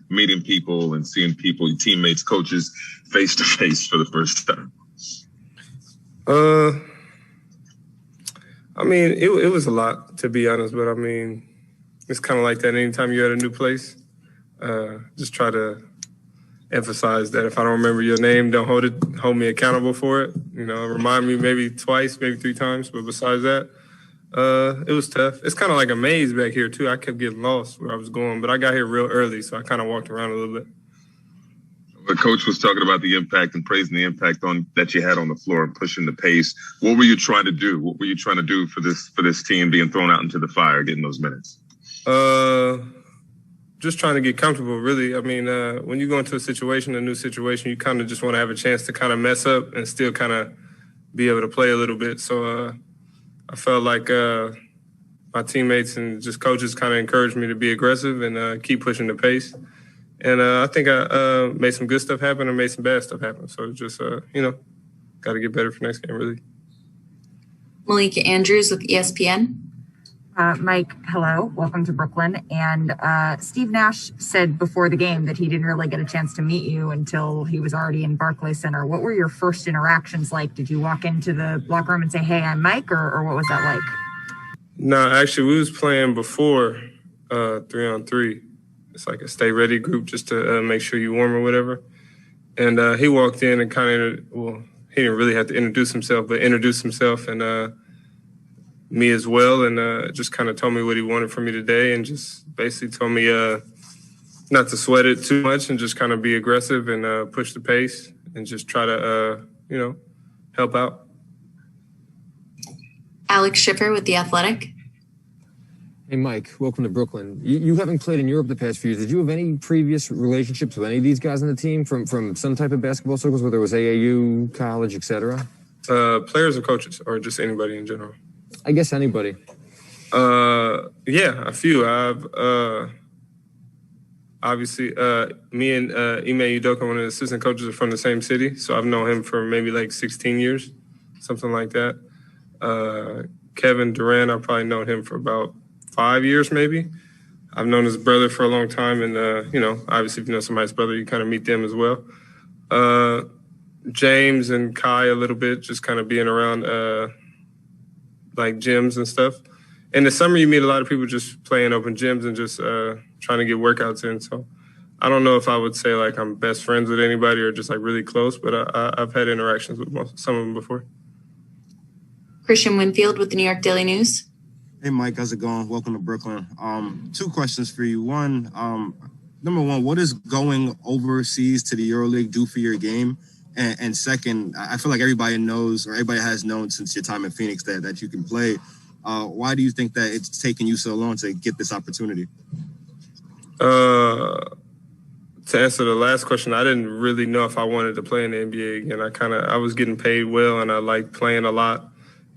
meeting people and seeing people, teammates, coaches, face to face for the first time? I mean, it was a lot, to be honest, but I mean, it's kind of like that anytime you're at a new place. Just try to emphasize that if I don't remember your name, don't hold me accountable for it. You know, remind me maybe twice, maybe 3 times, but besides that, it was tough. It's kind of like a maze back here, too. I kept getting lost where I was going, but I got here real early, so I kind of walked around a little bit. The coach was talking about the impact and praising the impact that you had on the floor and pushing the pace. What were you trying to do? What were you trying to do for this team being thrown out into the fire, getting those minutes? Just trying to get comfortable, really. I mean, when you go into a new situation, you kind of just want to have a chance to kind of mess up and still kind of be able to play a little bit. So I felt like my teammates and just coaches kind of encouraged me to be aggressive and keep pushing the pace. And I think I made some good stuff happen and made some bad stuff happen. So just, got to get better for next game, really. Malika Andrews with ESPN. Mike, hello. Welcome to Brooklyn. And Steve Nash said before the game that he didn't really get a chance to meet you until he was already in Barclays Center. What were your first interactions like? Did you walk into the locker room and say, hey, I'm Mike, or what was that like? No, actually, we was playing before 3-on-3. It's like a stay ready group just to make sure you're warm or whatever. And he walked in and kind of, he didn't really have to introduce himself, but introduced himself and me as well. And just kind of told me what he wanted from me today and just basically told me not to sweat it too much and just kind of be aggressive and push the pace and just try to, help out. Alex Schiffer with The Athletic. Hey, Mike, welcome to Brooklyn. You haven't played in Europe the past few years. Did you have any previous relationships with any of these guys on the team from some type of basketball circles, whether it was AAU, college, et cetera? Players or coaches, or just anybody in general? I guess anybody. Yeah, a few. I've obviously me and Ime Udoka, one of the assistant coaches, are from the same city, so I've known him for maybe like 16 years, something like that. Kevin Durant, I've probably known him for about 5 years, maybe. I've known his brother for a long time, and obviously, if you know somebody's brother, you kind of meet them as well. James and Kai a little bit, just kind of being around like gyms and stuff. In the summer, you meet a lot of people just playing open gyms and just trying to get workouts in. So I don't know if I would say like I'm best friends with anybody or just like really close, but I've had interactions with some of them before. Christian Winfield with the New York Daily News. Hey, Mike, how's it going? Welcome to Brooklyn. 2 questions for you. One, number one, what does going overseas to the EuroLeague do for your game? And second, I feel like everybody knows, or everybody has known since your time in Phoenix that you can play. Why do you think that it's taken you so long to get this opportunity? To answer the last question, I didn't really know if I wanted to play in the NBA again. I was getting paid well, and I liked playing a lot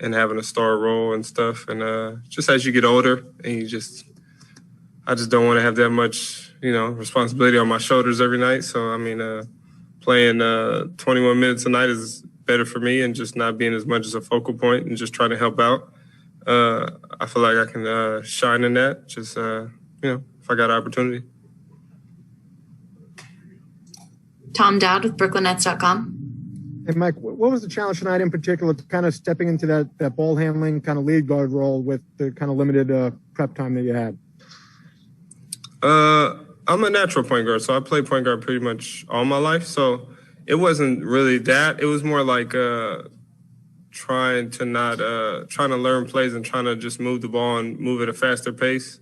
and having a star role and stuff. And just as you get older, and I just don't want to have that much, responsibility on my shoulders every night. So, I mean, playing 21 minutes a night is better for me, and just not being as much as a focal point and just trying to help out. I feel like I can shine in that, just, if I got an opportunity. Tom Dowd with BrooklynNets.com. Hey, Mike, what was the challenge tonight in particular, kind of stepping into that ball handling kind of lead guard role with the kind of limited prep time that you had? I'm a natural point guard, so I played point guard pretty much all my life. So it wasn't really that. It was more like trying to learn plays and trying to just move the ball and move at a faster pace,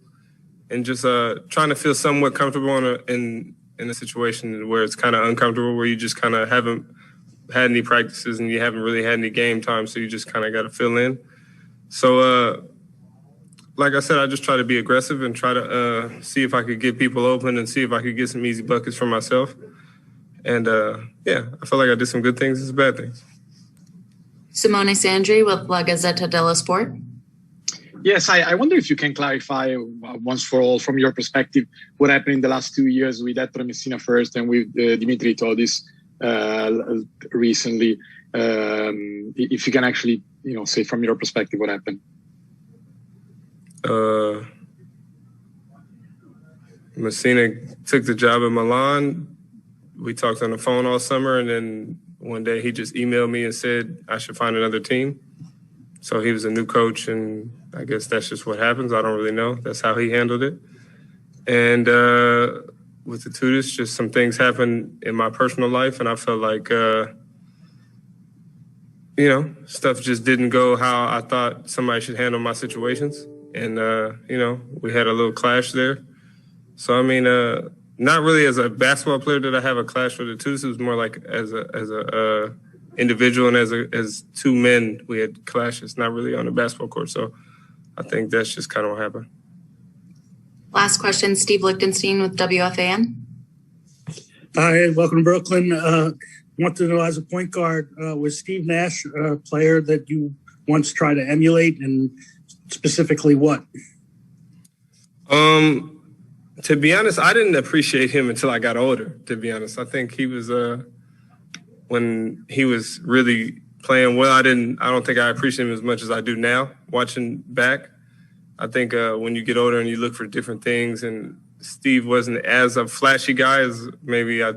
and just trying to feel somewhat comfortable in a situation where it's kind of uncomfortable, where you just kind of haven't had any practices and you haven't really had any game time, so you just kind of got to fill in. So, like I said, I just try to be aggressive and try to see if I could get people open and see if I could get some easy buckets for myself. And, I feel like I did some good things and some bad things. Simone Sandri with La Gazzetta dello Sport. Yes, I wonder if you can clarify once for all, from your perspective, what happened in the last 2 years with Ettore Messina first and with Dimitri Todis recently. If you can actually, say from your perspective what happened. Messina took the job in Milan. We talked on the phone all summer, and then one day he just emailed me and said I should find another team. So he was a new coach, and I guess that's just what happens. I don't really know. That's how he handled it. And with the Tudors, just some things happened in my personal life, and I felt like, stuff just didn't go how I thought somebody should handle my situations. And, we had a little clash there. So, I mean, not really as a basketball player did I have a clash with the Tudors. It was more like as a individual and as two men, we had clashes, not really on the basketball court. So I think that's just kind of what happened. Last question, Steve Lichtenstein with WFAN. Hi, welcome to Brooklyn. Want to know, as a point guard, was Steve Nash a player that you once tried to emulate, and specifically what? To be honest, I didn't appreciate him until I got older, to be honest. I think he was, when he was really playing well, I don't think I appreciate him as much as I do now, watching back. I think when you get older and you look for different things, and Steve wasn't as a flashy guy as maybe I